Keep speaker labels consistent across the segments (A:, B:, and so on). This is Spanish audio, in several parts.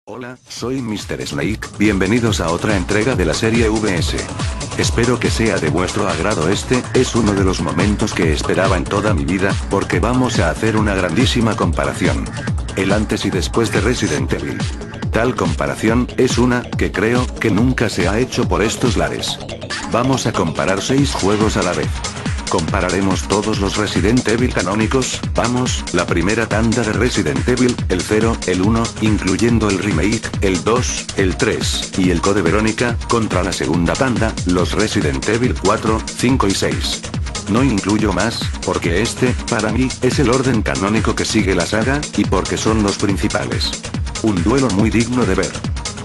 A: Hola, soy Mr. Snake, bienvenidos a otra entrega de la serie VS. Espero que sea de vuestro agrado. Este es uno de los momentos que esperaba en toda mi vida, porque vamos a hacer una grandísima comparación. El antes y después de Resident Evil. Tal comparación es una que creo que nunca se ha hecho por estos lares. Vamos a comparar 6 juegos a la vez. Compararemos todos los Resident Evil canónicos, vamos, la primera tanda de Resident Evil, el 0, el 1, incluyendo el remake, el 2, el 3, y el Code Verónica, contra la segunda tanda, los Resident Evil 4, 5 y 6. No incluyo más, porque este, para mí, es el orden canónico que sigue la saga, y porque son los principales. Un duelo muy digno de ver.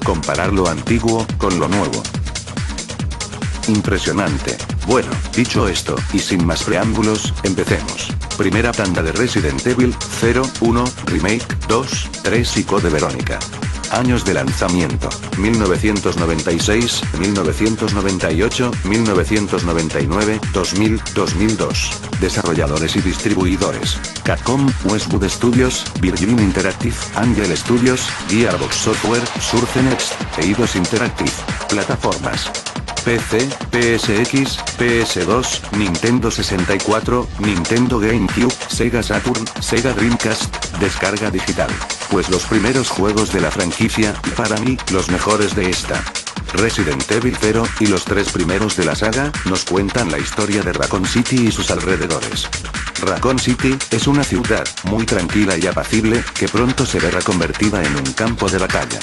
A: Comparar lo antiguo, con lo nuevo. Impresionante. Bueno, dicho esto, y sin más preámbulos, empecemos. Primera tanda de Resident Evil, 0, 1, Remake, 2, 3 y Code Verónica. Años de lanzamiento: 1996, 1998, 1999, 2000, 2002. Desarrolladores y distribuidores: Capcom, Westwood Studios, Virgin Interactive, Angel Studios, Gearbox Software, Source Next, Eidos Interactive. Plataformas: PC, PSX, PS2, Nintendo 64, Nintendo GameCube, Sega Saturn, Sega Dreamcast. Descarga digital. Pues los primeros juegos de la franquicia, y para mí, los mejores de esta. Resident Evil 0, y los 3 primeros de la saga, nos cuentan la historia de Raccoon City y sus alrededores. Raccoon City, es una ciudad, muy tranquila y apacible, que pronto se verá convertida en un campo de batalla.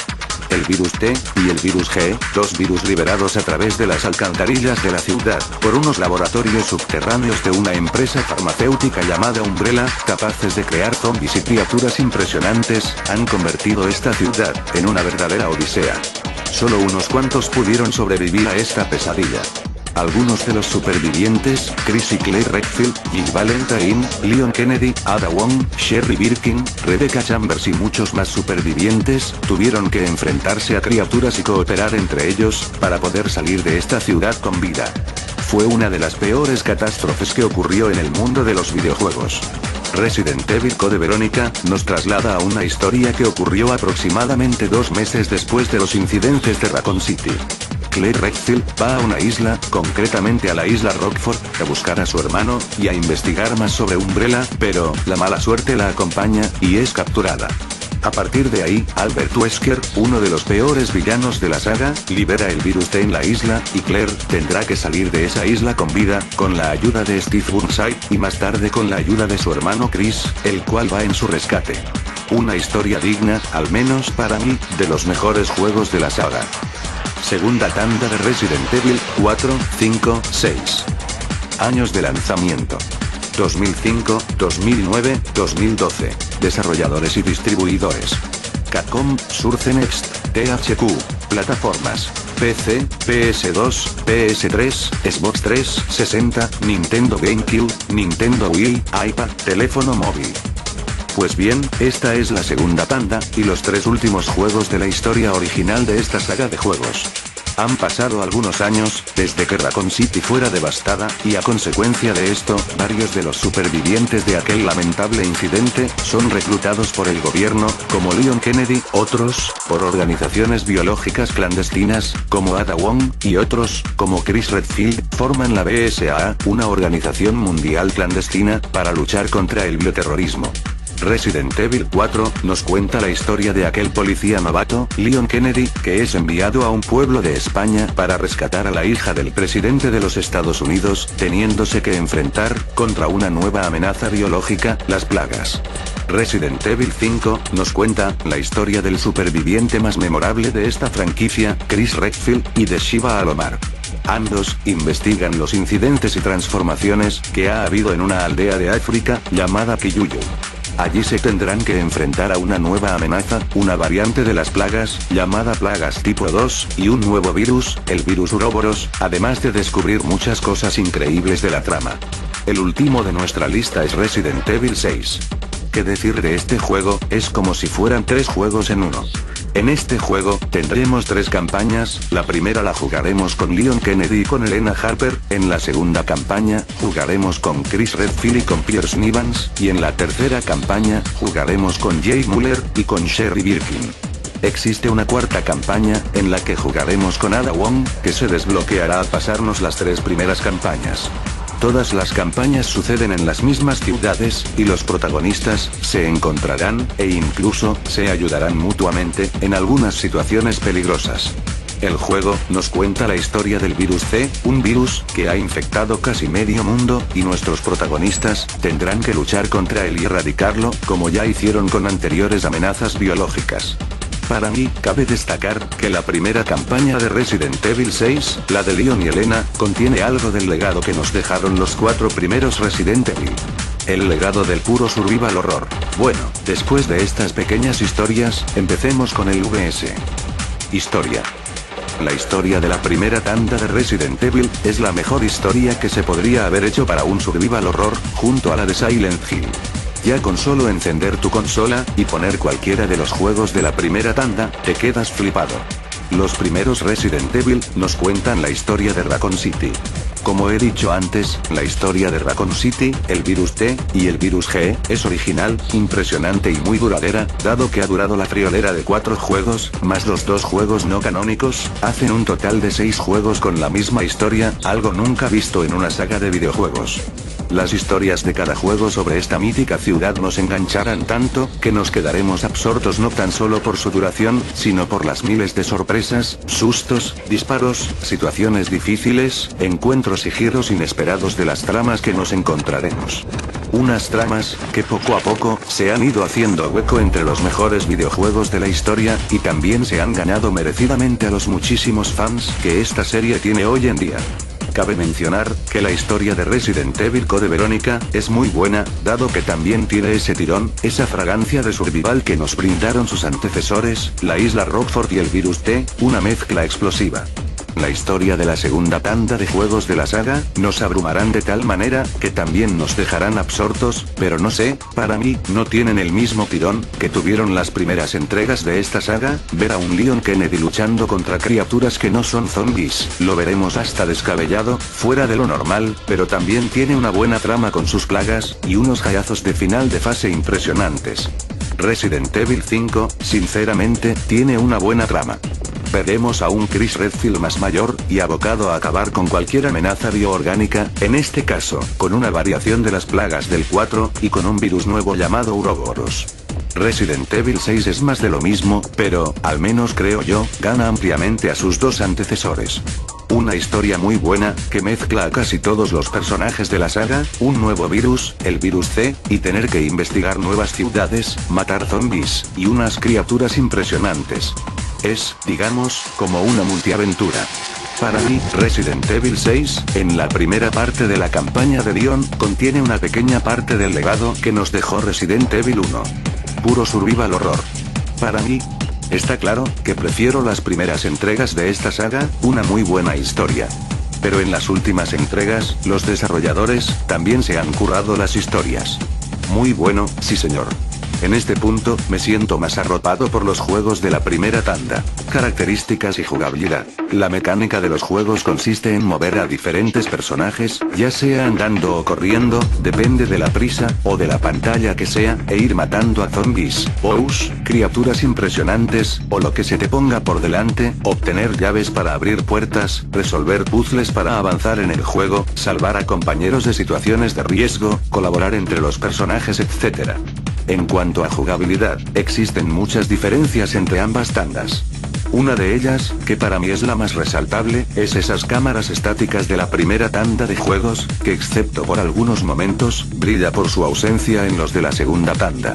A: El virus T, y el virus G, 2 virus liberados a través de las alcantarillas de la ciudad, por unos laboratorios subterráneos de una empresa farmacéutica llamada Umbrella, capaces de crear zombies y criaturas impresionantes, han convertido esta ciudad, en una verdadera odisea. Solo unos cuantos pudieron sobrevivir a esta pesadilla. Algunos de los supervivientes, Chris y Claire Redfield, Jill Valentine, Leon Kennedy, Ada Wong, Sherry Birkin, Rebecca Chambers y muchos más supervivientes, tuvieron que enfrentarse a criaturas y cooperar entre ellos, para poder salir de esta ciudad con vida. Fue una de las peores catástrofes que ocurrió en el mundo de los videojuegos. Resident Evil Code Verónica, nos traslada a una historia que ocurrió aproximadamente 2 meses después de los incidentes de Raccoon City. Claire Redfield va a una isla, concretamente a la isla Rockford, a buscar a su hermano, y a investigar más sobre Umbrella, pero, la mala suerte la acompaña, y es capturada. A partir de ahí, Albert Wesker, uno de los peores villanos de la saga, libera el virus T en la isla, y Claire, tendrá que salir de esa isla con vida, con la ayuda de Steve Burnside, y más tarde con la ayuda de su hermano Chris, el cual va en su rescate. Una historia digna, al menos para mí, de los mejores juegos de la saga. Segunda tanda de Resident Evil, 4, 5, 6. Años de lanzamiento: 2005, 2009, 2012. Desarrolladores y distribuidores: Capcom, Source Next, THQ. Plataformas: PC, PS2, PS3, Xbox 360, Nintendo GameCube, Nintendo Wii, iPad, teléfono móvil. Pues bien, esta es la segunda tanda, y los 3 últimos juegos de la historia original de esta saga de juegos. Han pasado algunos años, desde que Raccoon City fuera devastada, y a consecuencia de esto, varios de los supervivientes de aquel lamentable incidente, son reclutados por el gobierno, como Leon Kennedy, otros, por organizaciones biológicas clandestinas, como Ada Wong, y otros, como Chris Redfield, forman la BSAA, una organización mundial clandestina, para luchar contra el bioterrorismo. Resident Evil 4, nos cuenta la historia de aquel policía novato, Leon Kennedy, que es enviado a un pueblo de España para rescatar a la hija del presidente de los Estados Unidos, teniéndose que enfrentar contra una nueva amenaza biológica, las plagas. Resident Evil 5, nos cuenta la historia del superviviente más memorable de esta franquicia, Chris Redfield, y de Shiva Alomar. Ambos investigan los incidentes y transformaciones que ha habido en una aldea de África, llamada Kiyuyu. Allí se tendrán que enfrentar a una nueva amenaza, una variante de las plagas, llamada Plagas tipo 2, y un nuevo virus, el virus Uroboros, además de descubrir muchas cosas increíbles de la trama. El último de nuestra lista es Resident Evil 6. ¿Qué decir de este juego? Es como si fueran 3 juegos en uno. En este juego, tendremos 3 campañas, la primera la jugaremos con Leon Kennedy y con Elena Harper, en la segunda campaña, jugaremos con Chris Redfield y con Pierce Nivans, y en la tercera campaña, jugaremos con Jay Muller, y con Sherry Birkin. existe una cuarta campaña, en la que jugaremos con Ada Wong, que se desbloqueará al pasarnos las 3 primeras campañas. Todas las campañas suceden en las mismas ciudades, y los protagonistas se encontrarán, e incluso se ayudarán mutuamente, en algunas situaciones peligrosas. El juego nos cuenta la historia del virus C, un virus que ha infectado casi medio mundo, y nuestros protagonistas tendrán que luchar contra él y erradicarlo, como ya hicieron con anteriores amenazas biológicas. Para mí, cabe destacar que la primera campaña de Resident Evil 6, la de Leon y Elena, contiene algo del legado que nos dejaron los 4 primeros Resident Evil. El legado del puro survival horror. Bueno, después de estas pequeñas historias, empecemos con el VS. Historia. La historia de la primera tanda de Resident Evil es la mejor historia que se podría haber hecho para un survival horror, junto a la de Silent Hill. Ya con solo encender tu consola, y poner cualquiera de los juegos de la primera tanda, te quedas flipado. Los primeros Resident Evil nos cuentan la historia de Raccoon City. Como he dicho antes, la historia de Raccoon City, el virus T, y el virus G, es original, impresionante y muy duradera, dado que ha durado la friolera de 4 juegos, más los 2 juegos no canónicos, hacen un total de 6 juegos con la misma historia, algo nunca visto en una saga de videojuegos. Las historias de cada juego sobre esta mítica ciudad nos engancharán tanto, que nos quedaremos absortos no tan solo por su duración, sino por las miles de sorpresas, sustos, disparos, situaciones difíciles, encuentros y giros inesperados de las tramas que nos encontraremos. Unas tramas, que poco a poco, se han ido haciendo hueco entre los mejores videojuegos de la historia, y también se han ganado merecidamente a los muchísimos fans que esta serie tiene hoy en día. Cabe mencionar, que la historia de Resident Evil Code Verónica, es muy buena, dado que también tiene ese tirón, esa fragancia de survival que nos brindaron sus antecesores, la isla Rockford y el virus T, una mezcla explosiva. La historia de la segunda tanda de juegos de la saga, nos abrumarán de tal manera, que también nos dejarán absortos, pero no sé, para mí, no tienen el mismo tirón, que tuvieron las primeras entregas de esta saga. Ver a un Leon Kennedy luchando contra criaturas que no son zombies, lo veremos hasta descabellado, fuera de lo normal, pero también tiene una buena trama con sus plagas, y unos hallazgos de final de fase impresionantes. Resident Evil 5, sinceramente, tiene una buena trama. Veremos a un Chris Redfield más mayor, y abocado a acabar con cualquier amenaza bioorgánica, en este caso, con una variación de las plagas del 4, y con un virus nuevo llamado Uroboros. Resident Evil 6 es más de lo mismo, pero, al menos creo yo, gana ampliamente a sus 2 antecesores. Una historia muy buena, que mezcla a casi todos los personajes de la saga, un nuevo virus, el virus C, y tener que investigar nuevas ciudades, matar zombies, y unas criaturas impresionantes. Es, digamos, como una multiaventura. Para mí, Resident Evil 6, en la primera parte de la campaña de Leon, contiene una pequeña parte del legado que nos dejó Resident Evil 1. Puro survival horror. Para mí, está claro, que prefiero las primeras entregas de esta saga, una muy buena historia. Pero en las últimas entregas, los desarrolladores, también se han currado las historias. Muy bueno, sí señor. En este punto, me siento más arropado por los juegos de la primera tanda. Características y jugabilidad. La mecánica de los juegos consiste en mover a diferentes personajes, ya sea andando o corriendo, depende de la prisa, o de la pantalla que sea, e ir matando a zombies, boss, criaturas impresionantes, o lo que se te ponga por delante, obtener llaves para abrir puertas, resolver puzzles para avanzar en el juego, salvar a compañeros de situaciones de riesgo, colaborar entre los personajes, etc. En cuanto a jugabilidad, existen muchas diferencias entre ambas tandas. Una de ellas, que para mí es la más resaltable, es esas cámaras estáticas de la primera tanda de juegos, que excepto por algunos momentos, brilla por su ausencia en los de la segunda tanda.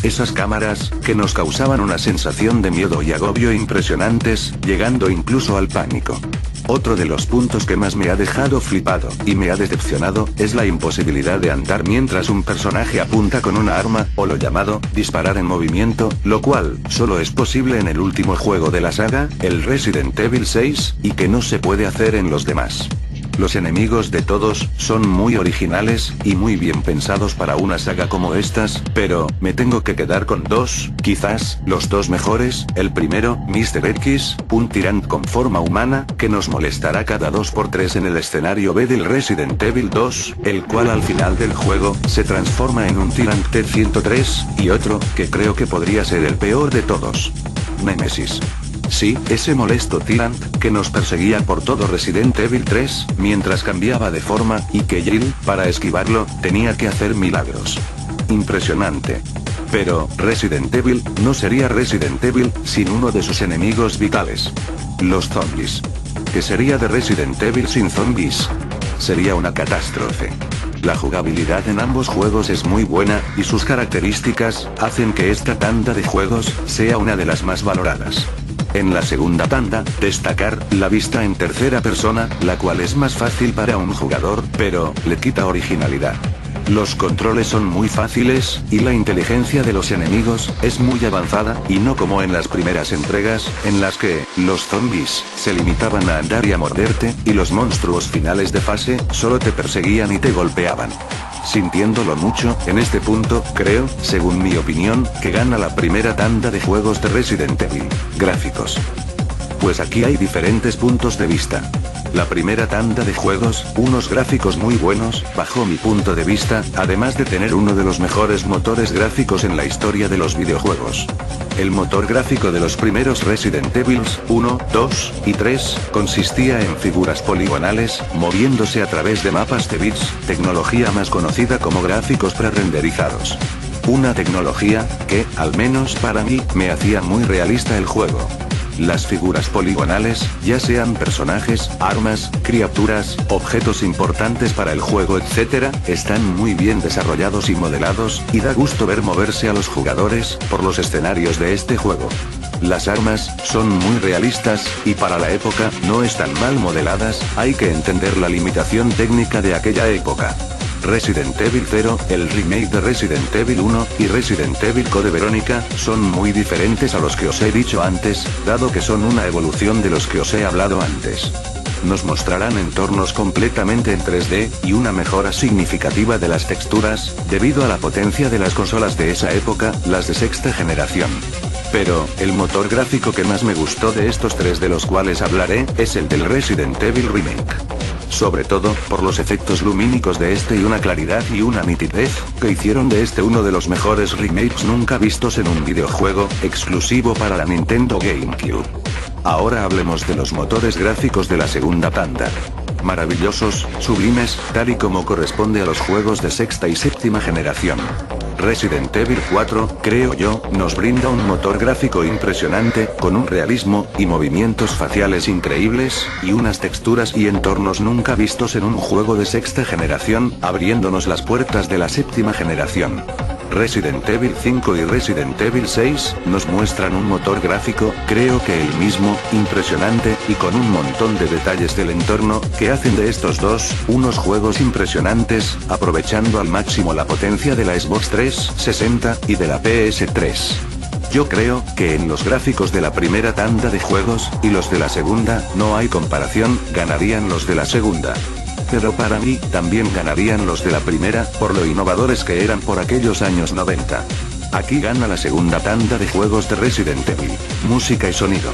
A: Esas cámaras, que nos causaban una sensación de miedo y agobio impresionantes, llegando incluso al pánico. Otro de los puntos que más me ha dejado flipado, y me ha decepcionado, es la imposibilidad de andar mientras un personaje apunta con una arma, o lo llamado, disparar en movimiento, lo cual, solo es posible en el último juego de la saga, el Resident Evil 6, y que no se puede hacer en los demás. Los enemigos de todos, son muy originales, y muy bien pensados para una saga como estas, pero, me tengo que quedar con 2, quizás, los 2 mejores. El primero, Mr. X, un tirant con forma humana, que nos molestará cada 2×3 en el escenario B del Resident Evil 2, el cual al final del juego, se transforma en un tirant T-103, y otro, que creo que podría ser el peor de todos. Nemesis. Sí, ese molesto Tyrant, que nos perseguía por todo Resident Evil 3, mientras cambiaba de forma, y que Jill, para esquivarlo, tenía que hacer milagros. Impresionante. Pero, Resident Evil, no sería Resident Evil, sin uno de sus enemigos vitales. Los zombies. ¿Qué sería de Resident Evil sin zombies? Sería una catástrofe. La jugabilidad en ambos juegos es muy buena, y sus características, hacen que esta tanda de juegos, sea una de las más valoradas. En la segunda tanda, destacar, la vista en tercera persona, la cual es más fácil para un jugador, pero, le quita originalidad. Los controles son muy fáciles, y la inteligencia de los enemigos, es muy avanzada, y no como en las primeras entregas, en las que, los zombies, se limitaban a andar y a morderte, y los monstruos finales de fase, solo te perseguían y te golpeaban. Sintiéndolo mucho, en este punto, creo, según mi opinión, que gana la primera tanda de juegos de Resident Evil. Gráficos. Pues aquí hay diferentes puntos de vista. La primera tanda de juegos, unos gráficos muy buenos, bajo mi punto de vista, además de tener uno de los mejores motores gráficos en la historia de los videojuegos. El motor gráfico de los primeros Resident Evil 1, 2 y 3, consistía en figuras poligonales, moviéndose a través de mapas de bits, tecnología más conocida como gráficos prerenderizados. Una tecnología, que, al menos para mí, me hacía muy realista el juego. Las figuras poligonales, ya sean personajes, armas, criaturas, objetos importantes para el juego etc., están muy bien desarrollados y modelados, y da gusto ver moverse a los jugadores, por los escenarios de este juego. Las armas, son muy realistas, y para la época, no están mal modeladas, hay que entender la limitación técnica de aquella época. Resident Evil 0, el remake de Resident Evil 1, y Resident Evil Code Verónica, son muy diferentes a los que os he dicho antes, dado que son una evolución de los que os he hablado antes. Nos mostrarán entornos completamente en 3D, y una mejora significativa de las texturas, debido a la potencia de las consolas de esa época, las de sexta generación. Pero, el motor gráfico que más me gustó de estos tres de los cuales hablaré, es el del Resident Evil Remake. Sobre todo, por los efectos lumínicos de este y una claridad y una nitidez, que hicieron de este uno de los mejores remakes nunca vistos en un videojuego, exclusivo para la Nintendo GameCube. Ahora hablemos de los motores gráficos de la segunda tanda. Maravillosos, sublimes, tal y como corresponde a los juegos de sexta y séptima generación. Resident Evil 4, creo yo, nos brinda un motor gráfico impresionante, con un realismo, y movimientos faciales increíbles, y unas texturas y entornos nunca vistos en un juego de sexta generación, abriéndonos las puertas de la séptima generación. Resident Evil 5 y Resident Evil 6, nos muestran un motor gráfico, creo que el mismo, impresionante, y con un montón de detalles del entorno, que hacen de estos dos, unos juegos impresionantes, aprovechando al máximo la potencia de la Xbox 360, y de la PS3. Yo creo, que en los gráficos de la primera tanda de juegos, y los de la segunda, no hay comparación, ganarían los de la segunda. Pero para mí, también ganarían los de la primera, por lo innovadores que eran por aquellos años 90. Aquí gana la segunda tanda de juegos de Resident Evil. Música y sonido.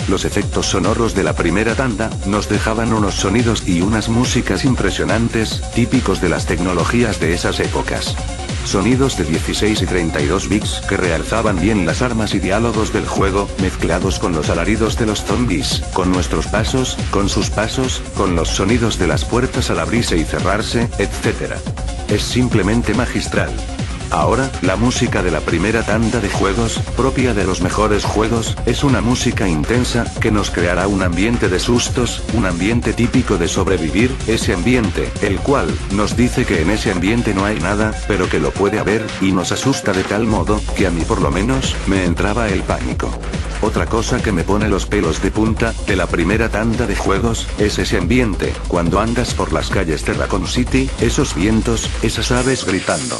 A: Los efectos sonoros de la primera tanda, nos dejaban unos sonidos y unas músicas impresionantes, típicos de las tecnologías de esas épocas. Sonidos de 16 y 32 bits que realzaban bien las armas y diálogos del juego, mezclados con los alaridos de los zombies, con nuestros pasos, con sus pasos, con los sonidos de las puertas al abrirse y cerrarse, etc. Es simplemente magistral. Ahora, la música de la primera tanda de juegos, propia de los mejores juegos, es una música intensa, que nos creará un ambiente de sustos, un ambiente típico de sobrevivir, ese ambiente, el cual, nos dice que en ese ambiente no hay nada, pero que lo puede haber, y nos asusta de tal modo, que a mí por lo menos, me entraba el pánico. Otra cosa que me pone los pelos de punta, de la primera tanda de juegos, es ese ambiente, cuando andas por las calles de Raccoon City, esos vientos, esas aves gritando.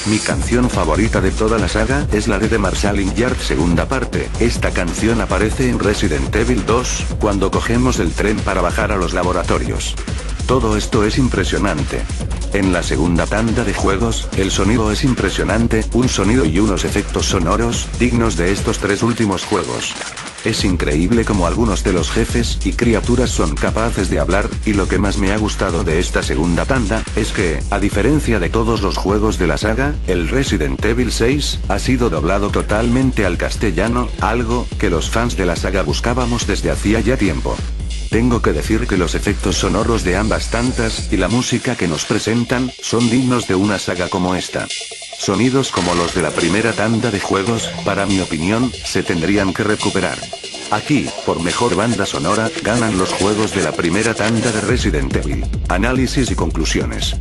A: Mi canción favorita de toda la saga, es la de The Marshalling Yard segunda parte. Esta canción aparece en Resident Evil 2, cuando cogemos el tren para bajar a los laboratorios. Todo esto es impresionante. En la segunda tanda de juegos, el sonido es impresionante, un sonido y unos efectos sonoros, dignos de estos tres últimos juegos. Es increíble como algunos de los jefes y criaturas son capaces de hablar, y lo que más me ha gustado de esta segunda tanda, es que, a diferencia de todos los juegos de la saga, el Resident Evil 6, ha sido doblado totalmente al castellano, algo que los fans de la saga buscábamos desde hacía ya tiempo. Tengo que decir que los efectos sonoros de ambas tandas, y la música que nos presentan, son dignos de una saga como esta. Sonidos como los de la primera tanda de juegos, para mi opinión, se tendrían que recuperar. Aquí, por mejor banda sonora, ganan los juegos de la primera tanda de Resident Evil. Análisis y conclusiones.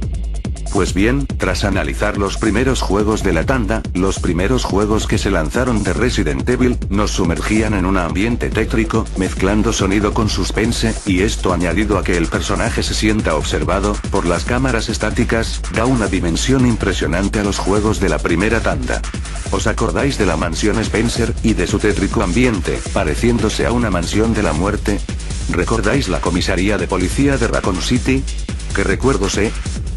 A: Pues bien, tras analizar los primeros juegos de la tanda, los primeros juegos que se lanzaron de Resident Evil, nos sumergían en un ambiente tétrico, mezclando sonido con suspense, y esto añadido a que el personaje se sienta observado, por las cámaras estáticas, da una dimensión impresionante a los juegos de la primera tanda. ¿Os acordáis de la mansión Spencer, y de su tétrico ambiente, pareciéndose a una mansión de la muerte? ¿Recordáis la comisaría de policía de Raccoon City? ¿Qué recuerdos,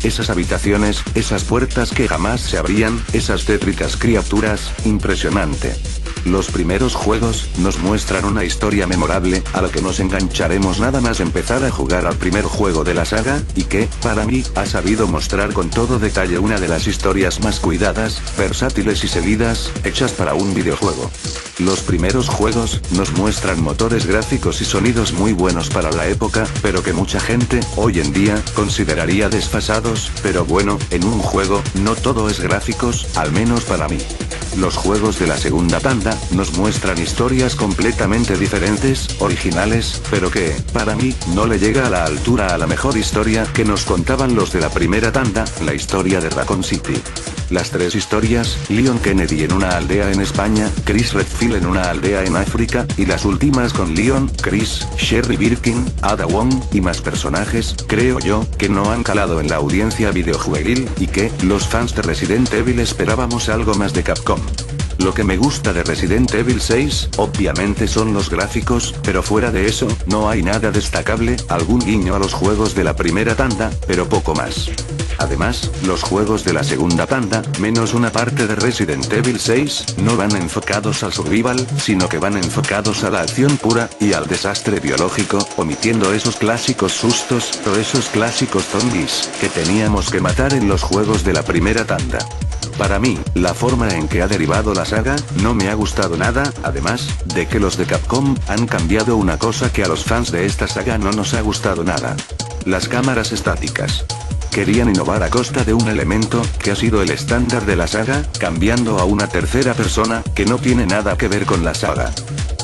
A: Esas habitaciones, esas puertas que jamás se abrían, esas tétricas criaturas, impresionante. Los primeros juegos, nos muestran una historia memorable, a la que nos engancharemos nada más empezar a jugar al primer juego de la saga, y que, para mí, ha sabido mostrar con todo detalle una de las historias más cuidadas, versátiles y seguidas, hechas para un videojuego. Los primeros juegos, nos muestran motores gráficos y sonidos muy buenos para la época, pero que mucha gente, hoy en día, consideraría desfasados, pero bueno, en un juego, no todo es gráficos, al menos para mí. Los juegos de la segunda tanda, nos muestran historias completamente diferentes, originales, pero que, para mí, no le llega a la altura a la mejor historia que nos contaban los de la primera tanda, la historia de Raccoon City. Las tres historias, Leon Kennedy en una aldea en España, Chris Redfield en una aldea en África, y las últimas con Leon, Chris, Sherry Birkin, Ada Wong, y más personajes, creo yo, que no han calado en la audiencia videojueguil, y que, los fans de Resident Evil esperábamos algo más de Capcom. Lo que me gusta de Resident Evil 6, obviamente son los gráficos, pero fuera de eso, no hay nada destacable, algún guiño a los juegos de la primera tanda, pero poco más. Además, los juegos de la segunda tanda, menos una parte de Resident Evil 6, no van enfocados al survival, sino que van enfocados a la acción pura, y al desastre biológico, omitiendo esos clásicos sustos, o esos clásicos zombies, que teníamos que matar en los juegos de la primera tanda. Para mí, la forma en que ha derivado la saga, no me ha gustado nada, además, de que los de Capcom, han cambiado una cosa que a los fans de esta saga no nos ha gustado nada. Las cámaras estáticas. Querían innovar a costa de un elemento, que ha sido el estándar de la saga, cambiando a una tercera persona, que no tiene nada que ver con la saga.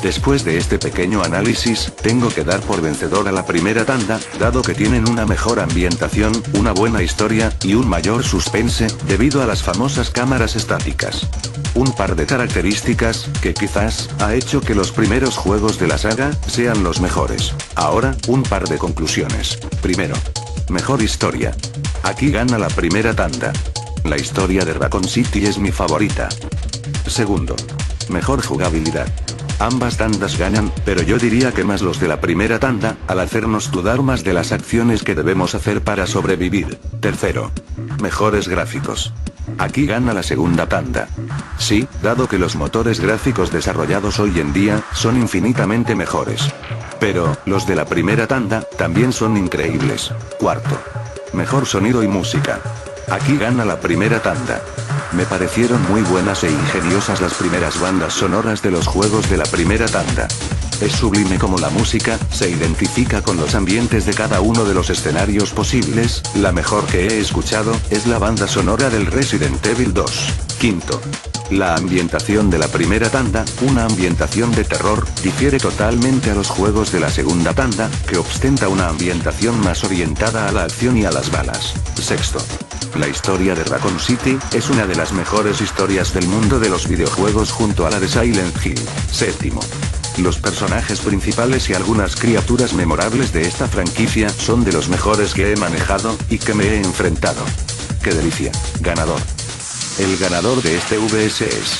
A: Después de este pequeño análisis, tengo que dar por vencedor a la primera tanda, dado que tienen una mejor ambientación, una buena historia, y un mayor suspense, debido a las famosas cámaras estáticas. Un par de características, que quizás, ha hecho que los primeros juegos de la saga, sean los mejores. Ahora, un par de conclusiones. Primero. Mejor historia. Aquí gana la primera tanda. La historia de Raccoon City es mi favorita. Segundo. Mejor jugabilidad. Ambas tandas ganan, pero yo diría que más los de la primera tanda, al hacernos dudar más de las acciones que debemos hacer para sobrevivir. Tercero. Mejores gráficos. Aquí gana la segunda tanda. Sí, dado que los motores gráficos desarrollados hoy en día, son infinitamente mejores. Pero, los de la primera tanda, también son increíbles. Cuarto. Mejor sonido y música. Aquí gana la primera tanda. Me parecieron muy buenas e ingeniosas las primeras bandas sonoras de los juegos de la primera tanda. Es sublime como la música, se identifica con los ambientes de cada uno de los escenarios posibles, la mejor que he escuchado, es la banda sonora del Resident Evil 2. Quinto. La ambientación de la primera tanda, una ambientación de terror, difiere totalmente a los juegos de la segunda tanda, que ostenta una ambientación más orientada a la acción y a las balas. Sexto. La historia de Raccoon City, es una de las mejores historias del mundo de los videojuegos junto a la de Silent Hill. Séptimo. Los personajes principales y algunas criaturas memorables de esta franquicia son de los mejores que he manejado, y que me he enfrentado. ¡Qué delicia! Ganador. El ganador de este VS es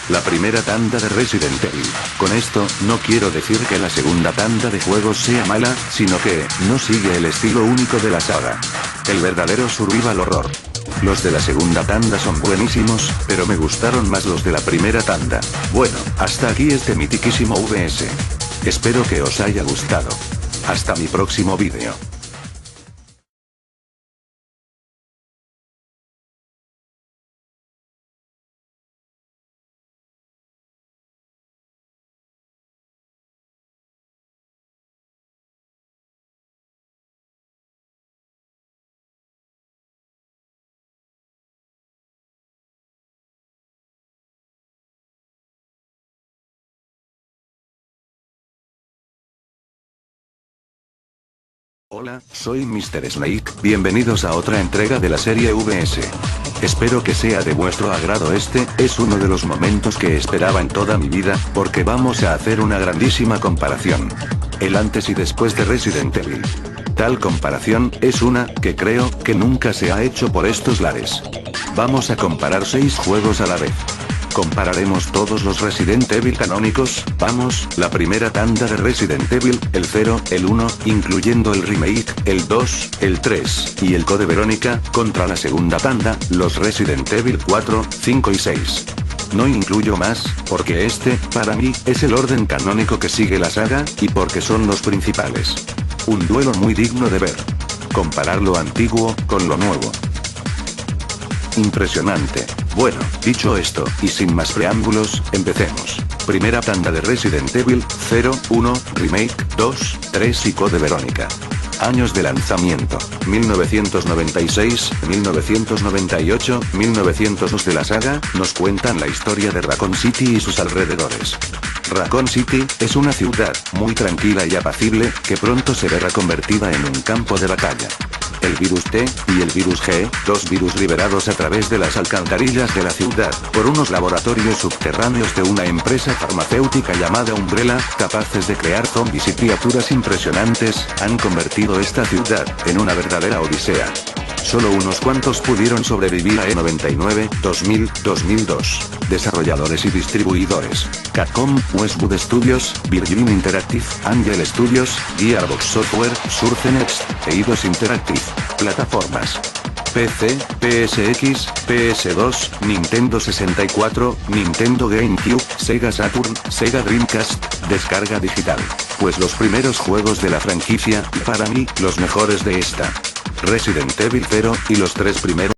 A: la primera tanda de Resident Evil. Con esto, no quiero decir que la segunda tanda de juegos sea mala, sino que, no sigue el estilo único de la saga. El verdadero survival horror. Los de la segunda tanda son buenísimos, pero me gustaron más los de la primera tanda. Bueno, hasta aquí este mitiquísimo VS. Espero que os haya gustado. Hasta mi próximo vídeo. Hola, soy Mr. Snake, bienvenidos a otra entrega de la serie VS. Espero que sea de vuestro agrado. Este es uno de los momentos que esperaba en toda mi vida, porque vamos a hacer una grandísima comparación. El antes y después de Resident Evil. Tal comparación es una que creo que nunca se ha hecho por estos lares. Vamos a comparar 6 juegos a la vez. Compararemos todos los Resident Evil canónicos, vamos, la primera tanda de Resident Evil, el 0, el 1, incluyendo el remake, el 2, el 3, y el Code Verónica, contra la segunda tanda, los Resident Evil 4, 5 y 6. No incluyo más, porque este, para mí, es el orden canónico que sigue la saga, y porque son los principales. Un duelo muy digno de ver. Comparar lo antiguo, con lo nuevo. Impresionante. Bueno, dicho esto, y sin más preámbulos, empecemos. Primera tanda de Resident Evil, 0, 1, Remake, 2, 3 y Code Verónica. Años de lanzamiento: 1996, 1998, 1902 de la saga, nos cuentan la historia de Raccoon City y sus alrededores. Raccoon City es una ciudad muy tranquila y apacible, que pronto se verá convertida en un campo de batalla. El virus T y el virus G, dos virus liberados a través de las alcantarillas de la ciudad, por unos laboratorios subterráneos de una empresa farmacéutica llamada Umbrella, capaces de crear zombies y criaturas impresionantes, han convertido esta ciudad en una verdadera odisea. Solo unos cuantos pudieron sobrevivir a E99, 2000, 2002. Desarrolladores y distribuidores: Capcom, Westwood Studios, Virgin Interactive, Angel Studios, Gearbox Software, Source Next, Eidos Interactive. Plataformas: PC, PSX, PS2, Nintendo 64, Nintendo GameCube, Sega Saturn, Sega Dreamcast. Descarga digital. Pues los primeros juegos de la franquicia, para mí, los mejores de esta. Resident Evil 0, y los 3 primeros.